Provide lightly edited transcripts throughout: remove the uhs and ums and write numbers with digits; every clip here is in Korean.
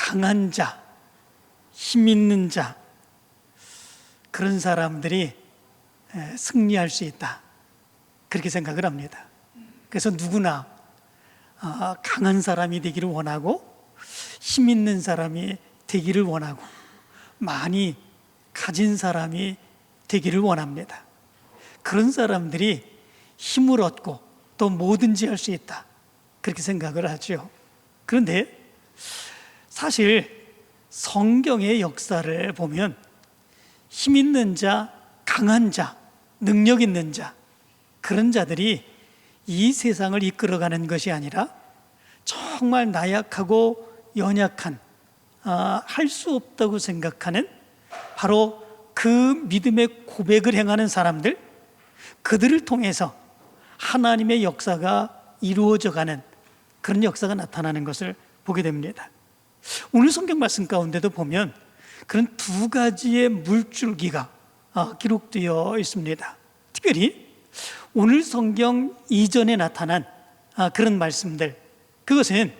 강한 자, 힘 있는 자, 그런 사람들이 승리할 수 있다, 그렇게 생각을 합니다. 그래서 누구나 강한 사람이 되기를 원하고 힘 있는 사람이 되기를 원하고 많이 가진 사람이 되기를 원합니다. 그런 사람들이 힘을 얻고 또 뭐든지 할 수 있다, 그렇게 생각을 하죠. 그런데 사실 성경의 역사를 보면 힘 있는 자, 강한 자, 능력 있는 자, 그런 자들이 이 세상을 이끌어가는 것이 아니라 정말 나약하고 연약한, 할 수 없다고 생각하는 바로 그 믿음의 고백을 행하는 사람들, 그들을 통해서 하나님의 역사가 이루어져가는 그런 역사가 나타나는 것을 보게 됩니다. 오늘 성경 말씀 가운데도 보면 그런 두 가지의 물줄기가 기록되어 있습니다. 특별히 오늘 성경 이전에 나타난 그런 말씀들, 그것은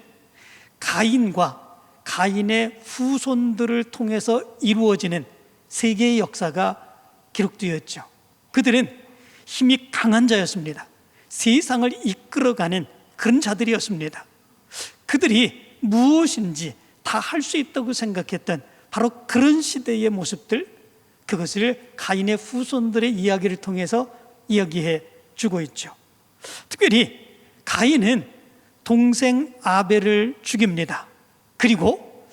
가인과 가인의 후손들을 통해서 이루어지는 세 개의 역사가 기록되어 있죠. 그들은 힘이 강한 자였습니다. 세상을 이끌어가는 그런 자들이었습니다. 그들이 무엇인지 다 할 수 있다고 생각했던 바로 그런 시대의 모습들, 그것을 가인의 후손들의 이야기를 통해서 이야기해 주고 있죠. 특별히 가인은 동생 아벨을 죽입니다. 그리고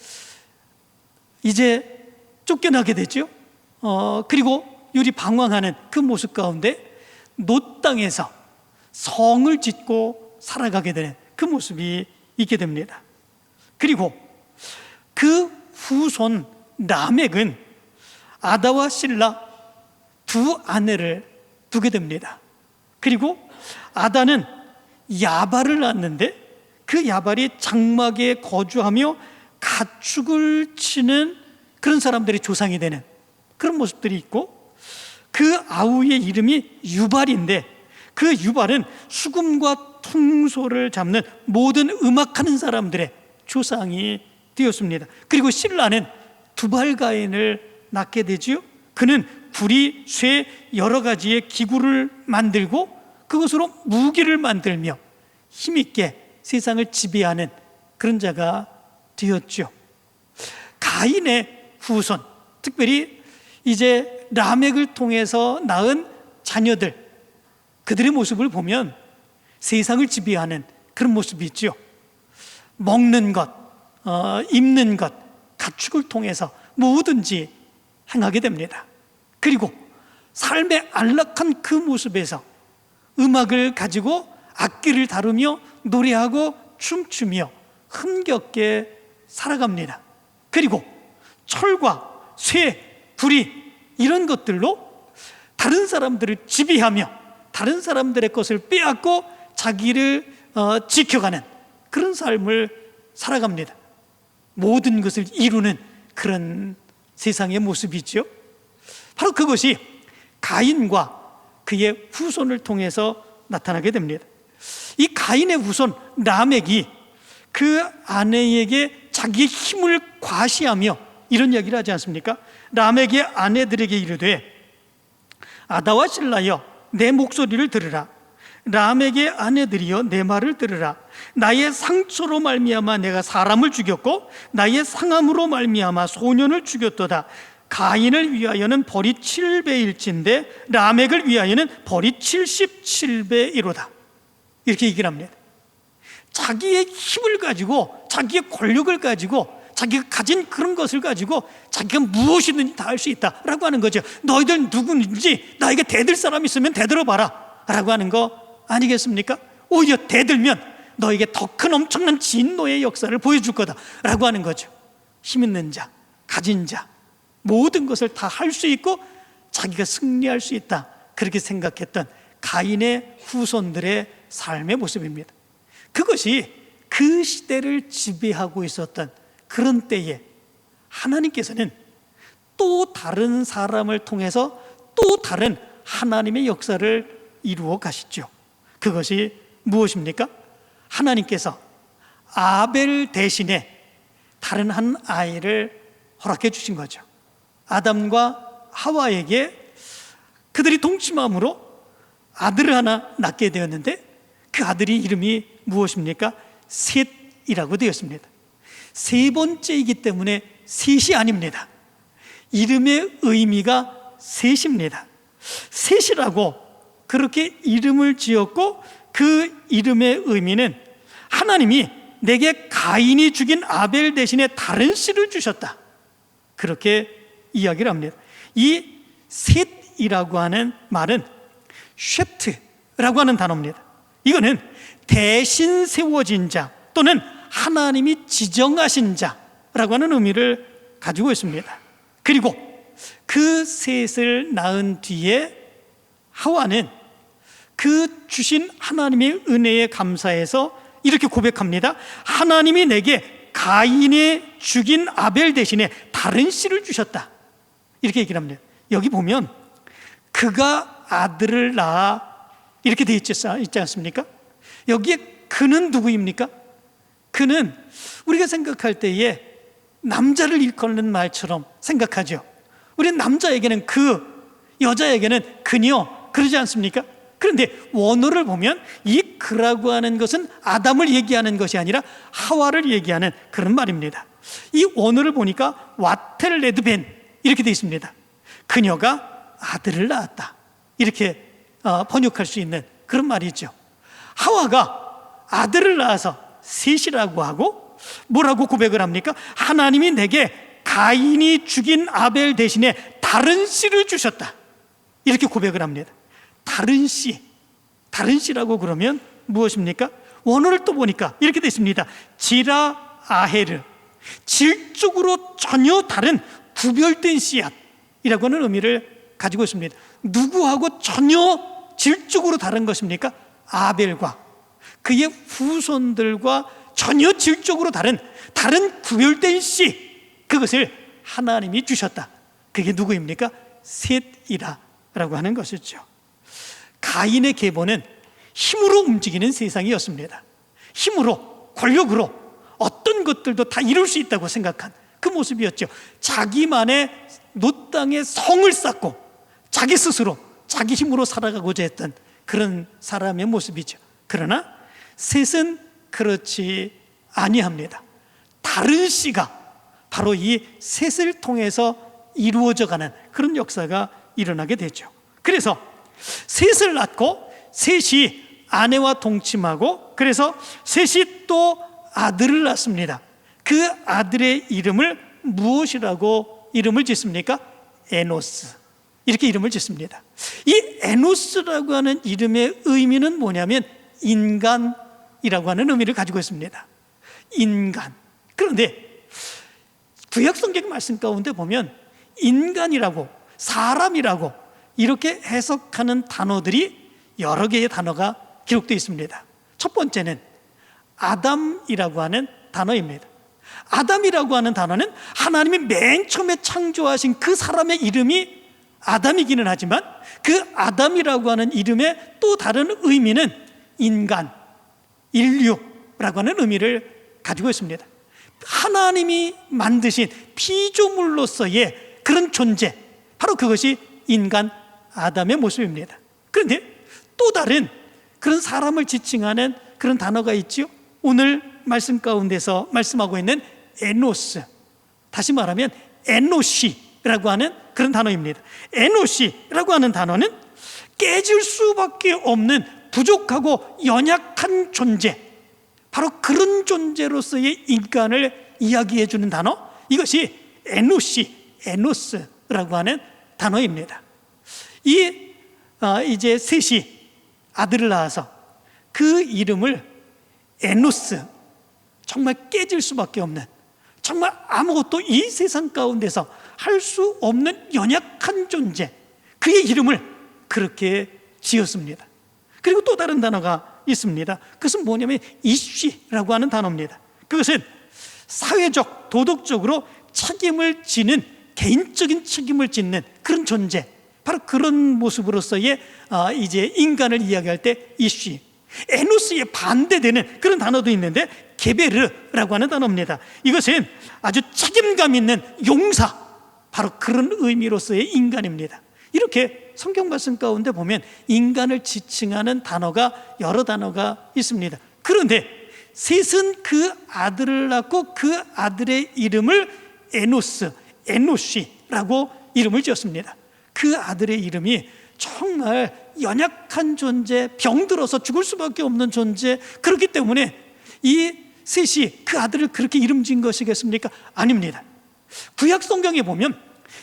이제 쫓겨나게 되죠. 그리고 요리 방황하는 그 모습 가운데 놋 땅에서 성을 짓고 살아가게 되는 그 모습이 있게 됩니다. 그리고 그 후손 라멕은 아다와 실라 두 아내를 두게 됩니다. 그리고 아다는 야발을 낳았는데 그 야발이 장막에 거주하며 가축을 치는 그런 사람들이 조상이 되는 그런 모습들이 있고, 그 아우의 이름이 유발인데 그 유발은 수금과 퉁소를 잡는 모든 음악하는 사람들의 조상이 되었습니다. 그리고 실라는 두발가인을 낳게 되지요. 그는 구리, 쇠 여러 가지의 기구를 만들고 그것으로 무기를 만들며 힘있게 세상을 지배하는 그런 자가 되었죠. 가인의 후손, 특별히 이제 라멕을 통해서 낳은 자녀들, 그들의 모습을 보면 세상을 지배하는 그런 모습이 있죠. 먹는 것, 입는 것, 가축을 통해서 뭐든지 행하게 됩니다. 그리고 삶의 안락한 그 모습에서 음악을 가지고 악기를 다루며 노래하고 춤추며 흥겹게 살아갑니다. 그리고 철과 쇠, 불이 이런 것들로 다른 사람들을 지배하며 다른 사람들의 것을 빼앗고 자기를 지켜가는 그런 삶을 살아갑니다. 모든 것을 이루는 그런 세상의 모습이죠. 바로 그것이 가인과 그의 후손을 통해서 나타나게 됩니다. 이 가인의 후손 라멕이 그 아내에게 자기의 힘을 과시하며 이런 이야기를 하지 않습니까? 라멕의 아내들에게 이르되 아다와 실라여 내 목소리를 들으라. 라멕의 아내들이여 내 말을 들으라. 나의 상처로 말미암아 내가 사람을 죽였고 나의 상함으로 말미암아 소년을 죽였도다. 가인을 위하여는 벌이 7배일진데 라멕을 위하여는 벌이 77배이로다. 이렇게 얘기를 합니다. 자기의 힘을 가지고 자기의 권력을 가지고 자기가 가진 그런 것을 가지고 자기가 무엇이든지 다 할 수 있다라고 하는 거죠. 너희들 누구인지 나에게 대들 사람 있으면 대들어봐라 라고 하는 거 아니겠습니까? 오히려 대들면 너에게 더 큰 엄청난 진노의 역사를 보여줄 거다 라고 하는 거죠. 힘 있는 자, 가진 자, 모든 것을 다 할 수 있고 자기가 승리할 수 있다, 그렇게 생각했던 가인의 후손들의 삶의 모습입니다. 그것이 그 시대를 지배하고 있었던 그런 때에 하나님께서는 또 다른 사람을 통해서 또 다른 하나님의 역사를 이루어 가시죠. 그것이 무엇입니까? 하나님께서 아벨 대신에 다른 한 아이를 허락해 주신 거죠. 아담과 하와에게 그들이 동침함으로 아들을 하나 낳게 되었는데 그 아들이 이름이 무엇입니까? 셋이라고 되었습니다. 세 번째이기 때문에 셋이 아닙니다. 이름의 의미가 셋입니다. 셋이라고 그렇게 이름을 지었고 그 이름의 의미는 하나님이 내게 가인이 죽인 아벨 대신에 다른 씨를 주셨다, 그렇게 이야기를 합니다. 이 셋이라고 하는 말은 쉐트라고 하는 단어입니다. 이거는 대신 세워진 자 또는 하나님이 지정하신 자라고 하는 의미를 가지고 있습니다. 그리고 그 셋을 낳은 뒤에 하와는 그 주신 하나님의 은혜에 감사해서 이렇게 고백합니다. 하나님이 내게 가인이 죽인 아벨 대신에 다른 씨를 주셨다, 이렇게 얘기를 합니다. 여기 보면 그가 아들을 낳아 이렇게 되어 있지 않습니까? 여기에 그는 누구입니까? 그는 우리가 생각할 때에 남자를 일컫는 말처럼 생각하죠. 우리는 남자에게는 그, 여자에게는 그녀, 그러지 않습니까? 그런데 원어를 보면 이 그라고 하는 것은 아담을 얘기하는 것이 아니라 하와를 얘기하는 그런 말입니다. 이 원어를 보니까 와텔레드벤 이렇게 되어 있습니다. 그녀가 아들을 낳았다, 이렇게 번역할 수 있는 그런 말이죠. 하와가 아들을 낳아서 셋이라고 하고 뭐라고 고백을 합니까? 하나님이 내게 가인이 죽인 아벨 대신에 다른 씨를 주셨다, 이렇게 고백을 합니다. 다른 씨, 다른 씨라고 그러면 무엇입니까? 원어를 또 보니까 이렇게 되어 있습니다. 지라 아헤르, 질적으로 전혀 다른 구별된 씨앗이라고 하는 의미를 가지고 있습니다. 누구하고 전혀 질적으로 다른 것입니까? 아벨과 그의 후손들과 전혀 질적으로 다른 구별된 씨, 그것을 하나님이 주셨다. 그게 누구입니까? 셋이라고 하는 것이죠. 가인의 계보는 힘으로 움직이는 세상이었습니다. 힘으로, 권력으로 어떤 것들도 다 이룰 수 있다고 생각한 그 모습이었죠. 자기만의 노 땅에 성을 쌓고 자기 스스로 자기 힘으로 살아가고자 했던 그런 사람의 모습이죠. 그러나 셋은 그렇지 아니합니다. 다른 씨가 바로 이 셋을 통해서 이루어져가는 그런 역사가 일어나게 되죠. 그래서 셋을 낳고 셋이 아내와 동침하고 그래서 셋이 또 아들을 낳습니다. 그 아들의 이름을 무엇이라고 이름을 짓습니까? 에노스, 이렇게 이름을 짓습니다. 이 에노스라고 하는 이름의 의미는 뭐냐면 인간이라고 하는 의미를 가지고 있습니다. 인간. 그런데 구약 성경 말씀 가운데 보면 인간이라고, 사람이라고 이렇게 해석하는 단어들이 여러 개의 단어가 기록되어 있습니다. 첫 번째는 아담이라고 하는 단어입니다. 아담이라고 하는 단어는 하나님이 맨 처음에 창조하신 그 사람의 이름이 아담이기는 하지만 그 아담이라고 하는 이름의 또 다른 의미는 인간, 인류라고 하는 의미를 가지고 있습니다. 하나님이 만드신 피조물로서의 그런 존재, 바로 그것이 인간 아담의 모습입니다. 그런데 또 다른 그런 사람을 지칭하는 그런 단어가 있지요. 오늘 말씀 가운데서 말씀하고 있는 에노스, 다시 말하면 에노시라고 하는 그런 단어입니다. 에노시라고 하는 단어는 깨질 수밖에 없는 부족하고 연약한 존재, 바로 그런 존재로서의 인간을 이야기해 주는 단어, 이것이 에노시, 에노스라고 하는 단어입니다. 이제 셋이 아들을 낳아서 그 이름을 에노스, 정말 깨질 수밖에 없는, 정말 아무것도 이 세상 가운데서 할 수 없는 연약한 존재, 그의 이름을 그렇게 지었습니다. 그리고 또 다른 단어가 있습니다. 그것은 뭐냐면 이쉬라고 하는 단어입니다. 그것은 사회적, 도덕적으로 책임을 지는, 개인적인 책임을 짓는 그런 존재, 바로 그런 모습으로서의 이제 인간을 이야기할 때 이쉬. 에노스에 반대되는 그런 단어도 있는데 게베르라고 하는 단어입니다. 이것은 아주 책임감 있는 용사, 바로 그런 의미로서의 인간입니다. 이렇게 성경 말씀 가운데 보면 인간을 지칭하는 단어가 여러 단어가 있습니다. 그런데 셋은 그 아들을 낳고 그 아들의 이름을 에노스, 에노시라고 이름을 지었습니다. 그 아들의 이름이 정말 연약한 존재, 병들어서 죽을 수밖에 없는 존재, 그렇기 때문에 이 셋이 그 아들을 그렇게 이름 지은 것이겠습니까? 아닙니다. 구약 성경에 보면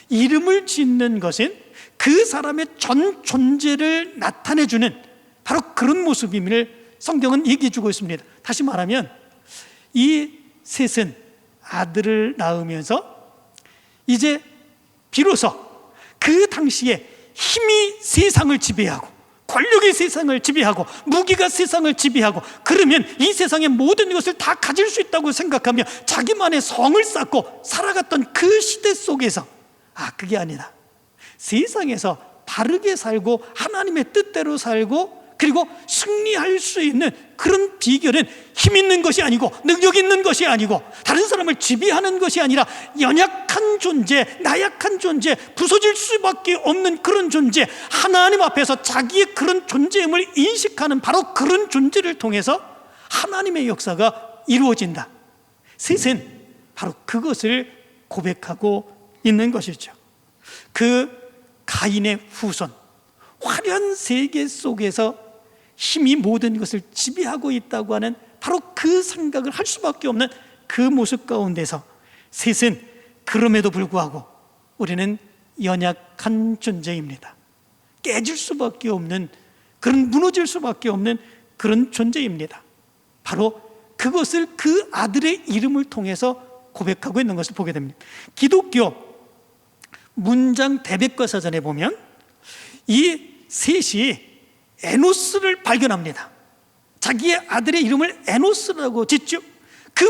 이름을 짓는 것은 그 사람의 전 존재를 나타내주는 바로 그런 모습임을 성경은 얘기해 주고 있습니다. 다시 말하면 이 셋은 아들을 낳으면서 이제 비로소 그 당시에 힘이 세상을 지배하고 권력이 세상을 지배하고 무기가 세상을 지배하고, 그러면 이 세상의 모든 것을 다 가질 수 있다고 생각하며 자기만의 성을 쌓고 살아갔던 그 시대 속에서 그게 아니다. 세상에서 바르게 살고 하나님의 뜻대로 살고 그리고 승리할 수 있는 그런 비결은 힘 있는 것이 아니고 능력 있는 것이 아니고 다른 사람을 지배하는 것이 아니라 연약한 존재, 나약한 존재, 부서질 수밖에 없는 그런 존재, 하나님 앞에서 자기의 그런 존재임을 인식하는 바로 그런 존재를 통해서 하나님의 역사가 이루어진다. 셋은 바로 그것을 고백하고 있는 것이죠. 그 가인의 후손, 화려한 세계 속에서 힘이 모든 것을 지배하고 있다고 하는 바로 그 생각을 할 수밖에 없는 그 모습 가운데서 셋은 그럼에도 불구하고 우리는 연약한 존재입니다. 깨질 수밖에 없는, 그런 무너질 수밖에 없는 그런 존재입니다. 바로 그것을 그 아들의 이름을 통해서 고백하고 있는 것을 보게 됩니다. 기독교 문장 대백과사전에 보면 이 셋이 에노스를 발견합니다. 자기의 아들의 이름을 에노스라고 짓죠. 그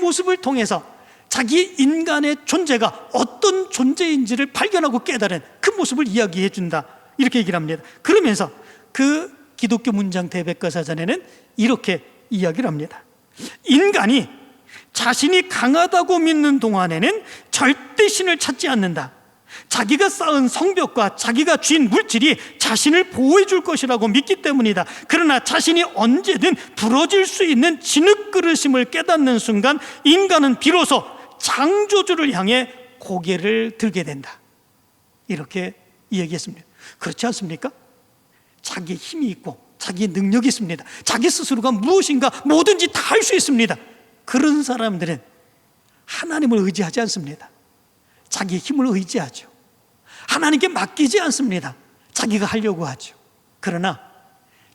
모습을 통해서 자기 인간의 존재가 어떤 존재인지를 발견하고 깨달은 그 모습을 이야기해 준다, 이렇게 얘기를 합니다. 그러면서 그 기독교 문장 대백과사전에는 이렇게 이야기를 합니다. 인간이 자신이 강하다고 믿는 동안에는 절대 신을 찾지 않는다. 자기가 쌓은 성벽과 자기가 쥔 물질이 자신을 보호해 줄 것이라고 믿기 때문이다. 그러나 자신이 언제든 부러질 수 있는 진흙그릇임을 깨닫는 순간 인간은 비로소 창조주를 향해 고개를 들게 된다. 이렇게 이야기했습니다. 그렇지 않습니까? 자기의 힘이 있고 자기의 능력이 있습니다. 자기 스스로가 무엇인가 뭐든지 다 할 수 있습니다. 그런 사람들은 하나님을 의지하지 않습니다. 자기의 힘을 의지하죠. 하나님께 맡기지 않습니다. 자기가 하려고 하죠. 그러나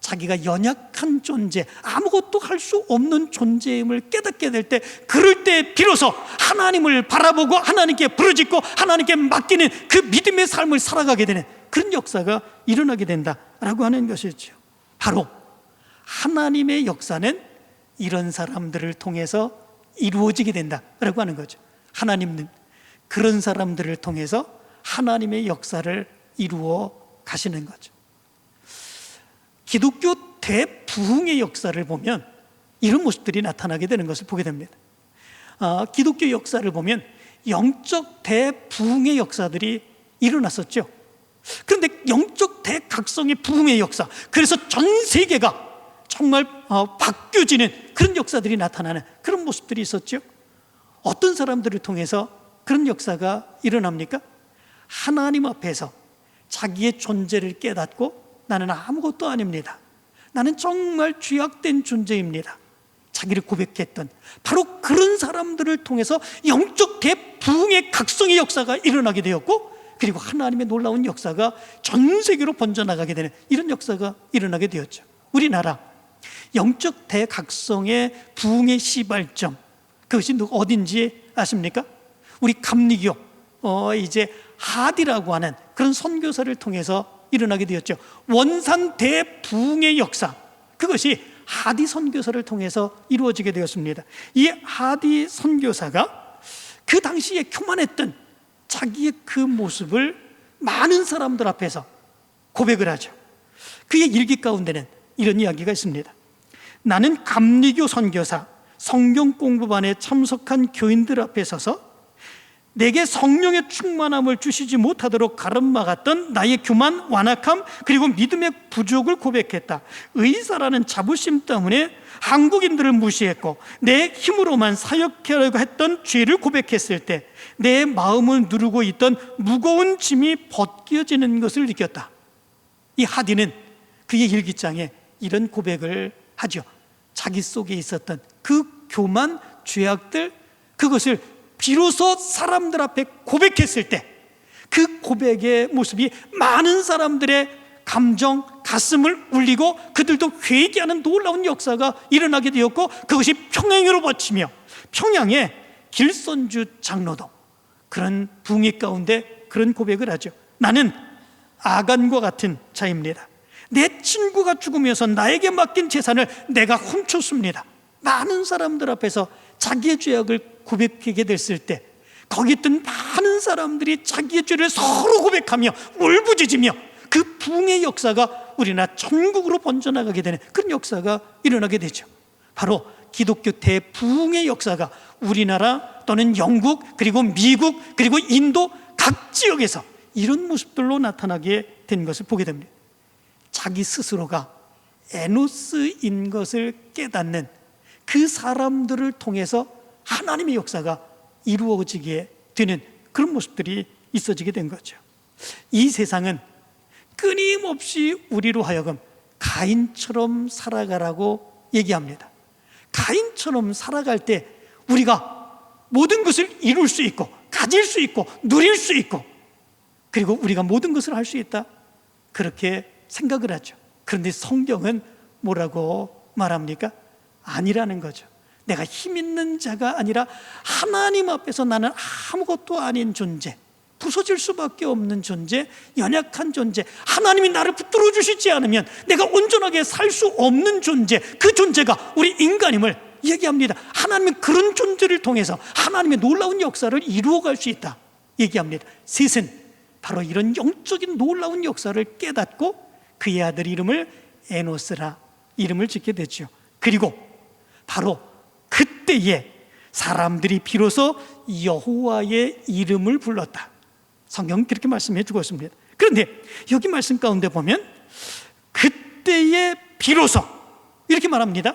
자기가 연약한 존재, 아무것도 할 수 없는 존재임을 깨닫게 될 때, 그럴 때 비로소 하나님을 바라보고 하나님께 부르짖고 하나님께 맡기는 그 믿음의 삶을 살아가게 되는 그런 역사가 일어나게 된다라고 하는 것이죠. 바로 하나님의 역사는 이런 사람들을 통해서 이루어지게 된다라고 하는 거죠. 하나님은 그런 사람들을 통해서 하나님의 역사를 이루어 가시는 거죠. 기독교 대부흥의 역사를 보면 이런 모습들이 나타나게 되는 것을 보게 됩니다. 기독교 역사를 보면 영적 대부흥의 역사들이 일어났었죠. 그런데 영적 대각성의 부흥의 역사, 그래서 전 세계가 정말 바뀌어지는 그런 역사들이 나타나는 그런 모습들이 있었죠. 어떤 사람들을 통해서 그런 역사가 일어납니까? 하나님 앞에서 자기의 존재를 깨닫고 나는 아무것도 아닙니다, 나는 정말 죄악된 존재입니다, 자기를 고백했던 바로 그런 사람들을 통해서 영적 대부흥의 각성의 역사가 일어나게 되었고, 그리고 하나님의 놀라운 역사가 전 세계로 번져나가게 되는 이런 역사가 일어나게 되었죠. 우리나라 영적 대각성의 부흥의 시발점, 그것이 어딘지 아십니까? 우리 감리교 이제 하디라고 하는 그런 선교사를 통해서 일어나게 되었죠. 원산 대부흥의 역사, 그것이 하디 선교사를 통해서 이루어지게 되었습니다. 이 하디 선교사가 그 당시에 교만했던 자기의 그 모습을 많은 사람들 앞에서 고백을 하죠. 그의 일기 가운데는 이런 이야기가 있습니다. 나는 감리교 선교사 성경 공부반에 참석한 교인들 앞에 서서 내게 성령의 충만함을 주시지 못하도록 가름막았던 나의 교만, 완악함, 그리고 믿음의 부족을 고백했다. 의사라는 자부심 때문에 한국인들을 무시했고 내 힘으로만 사역하려고 했던 죄를 고백했을 때 내 마음을 누르고 있던 무거운 짐이 벗겨지는 것을 느꼈다. 이 하디는 그의 일기장에 이런 고백을 하죠. 자기 속에 있었던 그 교만, 죄악들, 그것을 비로소 사람들 앞에 고백했을 때 그 고백의 모습이 많은 사람들의 감정, 가슴을 울리고 그들도 회개하는 놀라운 역사가 일어나게 되었고, 그것이 평양으로 뻗치며 평양의 길선주 장로도 그런 붕괴 가운데 그런 고백을 하죠. 나는 아간과 같은 자입니다. 내 친구가 죽으면서 나에게 맡긴 재산을 내가 훔쳤습니다. 많은 사람들 앞에서 자기의 죄악을 고백하게 됐을 때 거기 있던 많은 사람들이 자기의 죄를 서로 고백하며 울부짖으며 그 부흥의 역사가 우리나라 전국으로 번져나가게 되는 그런 역사가 일어나게 되죠. 바로 기독교 대부흥의 역사가 우리나라 또는 영국, 그리고 미국, 그리고 인도 각 지역에서 이런 모습들로 나타나게 된 것을 보게 됩니다. 자기 스스로가 에노스인 것을 깨닫는 그 사람들을 통해서 하나님의 역사가 이루어지게 되는 그런 모습들이 있어지게 된 거죠. 이 세상은 끊임없이 우리로 하여금 가인처럼 살아가라고 얘기합니다. 가인처럼 살아갈 때 우리가 모든 것을 이룰 수 있고 가질 수 있고 누릴 수 있고 그리고 우리가 모든 것을 할 수 있다, 그렇게 생각을 하죠. 그런데 성경은 뭐라고 말합니까? 아니라는 거죠. 내가 힘 있는 자가 아니라 하나님 앞에서 나는 아무것도 아닌 존재, 부서질 수밖에 없는 존재, 연약한 존재, 하나님이 나를 붙들어 주시지 않으면 내가 온전하게 살 수 없는 존재, 그 존재가 우리 인간임을 얘기합니다. 하나님은 그런 존재를 통해서 하나님의 놀라운 역사를 이루어갈 수 있다 얘기합니다. 셋은 바로 이런 영적인 놀라운 역사를 깨닫고 그의 아들 이름을 에노스라 이름을 짓게 됐죠. 그리고 바로 그때에 사람들이 비로소 여호와의 이름을 불렀다. 성경은 그렇게 말씀해 주고 있습니다. 그런데 여기 말씀 가운데 보면 그때에 비로소 이렇게 말합니다.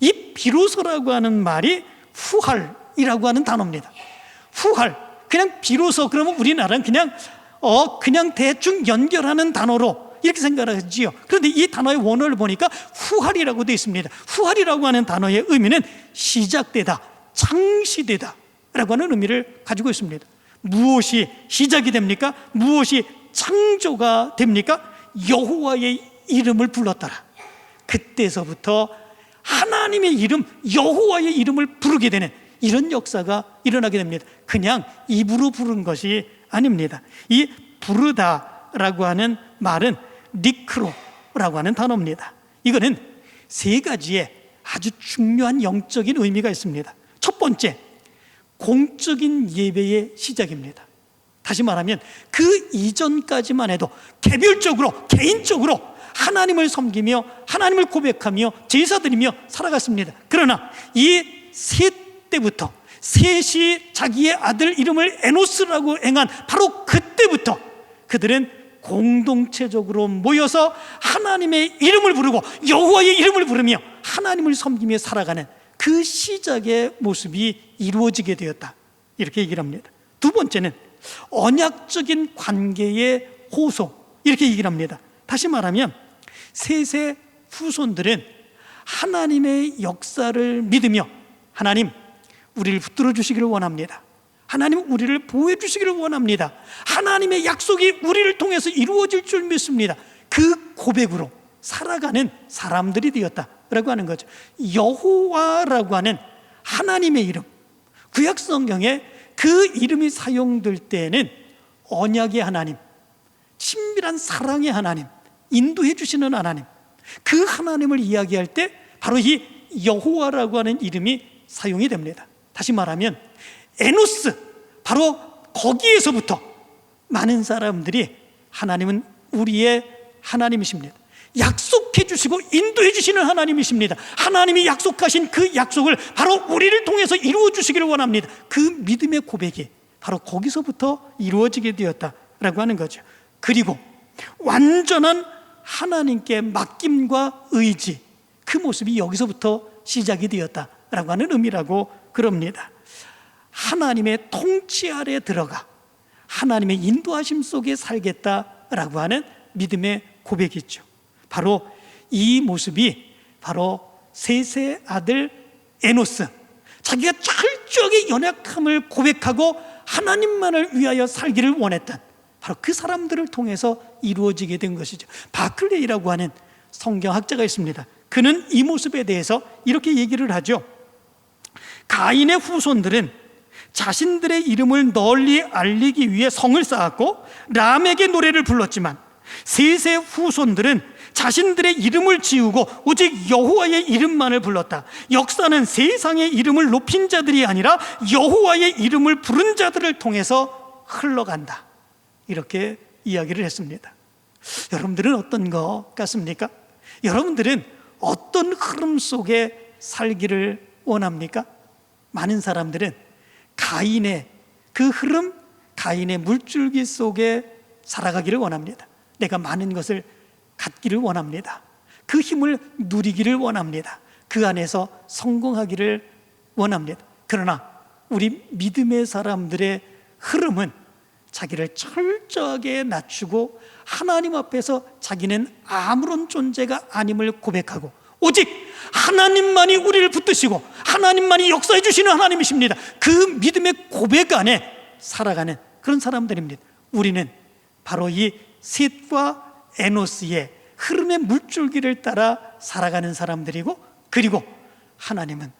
이 비로소라고 하는 말이 후할이라고 하는 단어입니다. 후할, 그냥 비로소 그러면 우리나라는 그냥 대충 연결하는 단어로 이렇게 생각하지요. 그런데 이 단어의 원어를 보니까 후할이라고 되어 있습니다. 후할이라고 하는 단어의 의미는 시작되다, 창시되다 라고 하는 의미를 가지고 있습니다. 무엇이 시작이 됩니까? 무엇이 창조가 됩니까? 여호와의 이름을 불렀더라. 그때서부터 하나님의 이름, 여호와의 이름을 부르게 되는 이런 역사가 일어나게 됩니다. 그냥 입으로 부른 것이 아닙니다. 이 부르다라고 하는 말은 니크로라고 하는 단어입니다. 이거는 세 가지의 아주 중요한 영적인 의미가 있습니다. 첫 번째, 공적인 예배의 시작입니다. 다시 말하면 그 이전까지만 해도 개별적으로, 개인적으로 하나님을 섬기며 하나님을 고백하며 제사드리며 살아갔습니다. 그러나 이 셋 때부터, 셋이 자기의 아들 이름을 에노스라고 행한 바로 그때부터 그들은 공동체적으로 모여서 하나님의 이름을 부르고 여호와의 이름을 부르며 하나님을 섬기며 살아가는 그 시작의 모습이 이루어지게 되었다, 이렇게 얘기를 합니다. 두 번째는 언약적인 관계의 호소, 이렇게 얘기를 합니다. 다시 말하면 셋의 후손들은 하나님의 역사를 믿으며 하나님, 우리를 붙들어 주시기를 원합니다. 하나님, 우리를 보호해 주시기를 원합니다. 하나님의 약속이 우리를 통해서 이루어질 줄 믿습니다. 그 고백으로 살아가는 사람들이 되었다라고 하는 거죠. 여호와라고 하는 하나님의 이름, 구약 성경에 그 이름이 사용될 때에는 언약의 하나님, 친밀한 사랑의 하나님, 인도해 주시는 하나님, 그 하나님을 이야기할 때 바로 이 여호와라고 하는 이름이 사용이 됩니다. 다시 말하면 에노스, 바로 거기에서부터 많은 사람들이 하나님은 우리의 하나님이십니다, 약속해 주시고 인도해 주시는 하나님이십니다. 하나님이 약속하신 그 약속을 바로 우리를 통해서 이루어 주시기를 원합니다. 그 믿음의 고백이 바로 거기서부터 이루어지게 되었다라고 하는 거죠. 그리고 완전한 하나님께 맡김과 의지, 그 모습이 여기서부터 시작이 되었다라고 하는 의미라고 그럽니다. 하나님의 통치 아래 들어가 하나님의 인도하심 속에 살겠다라고 하는 믿음의 고백이죠. 바로 이 모습이 바로 셋의 아들 에노스, 자기가 철저하게 연약함을 고백하고 하나님만을 위하여 살기를 원했던 바로 그 사람들을 통해서 이루어지게 된 것이죠. 바클레이라고 하는 성경학자가 있습니다. 그는 이 모습에 대해서 이렇게 얘기를 하죠. 가인의 후손들은 자신들의 이름을 널리 알리기 위해 성을 쌓았고 람에게 노래를 불렀지만 셋의 후손들은 자신들의 이름을 지우고 오직 여호와의 이름만을 불렀다. 역사는 세상의 이름을 높인 자들이 아니라 여호와의 이름을 부른 자들을 통해서 흘러간다. 이렇게 이야기를 했습니다. 여러분들은 어떤 것 같습니까? 여러분들은 어떤 흐름 속에 살기를 원합니까? 많은 사람들은 가인의 그 흐름, 가인의 물줄기 속에 살아가기를 원합니다. 내가 많은 것을 갖기를 원합니다. 그 힘을 누리기를 원합니다. 그 안에서 성공하기를 원합니다. 그러나 우리 믿음의 사람들의 흐름은 자기를 철저하게 낮추고 하나님 앞에서 자기는 아무런 존재가 아님을 고백하고 오직 하나님만이 우리를 붙드시고 하나님만이 역사해 주시는 하나님이십니다. 그 믿음의 고백 안에 살아가는 그런 사람들입니다. 우리는 바로 이 셋과 에노스의 흐름의 물줄기를 따라 살아가는 사람들이고, 그리고 하나님은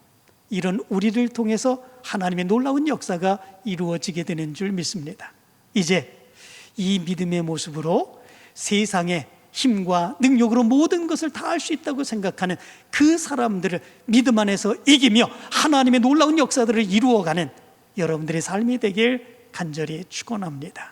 이런 우리를 통해서 하나님의 놀라운 역사가 이루어지게 되는 줄 믿습니다. 이제 이 믿음의 모습으로 세상의 힘과 능력으로 모든 것을 다 할 수 있다고 생각하는 그 사람들을 믿음 안에서 이기며 하나님의 놀라운 역사들을 이루어가는 여러분들의 삶이 되길 간절히 축원합니다.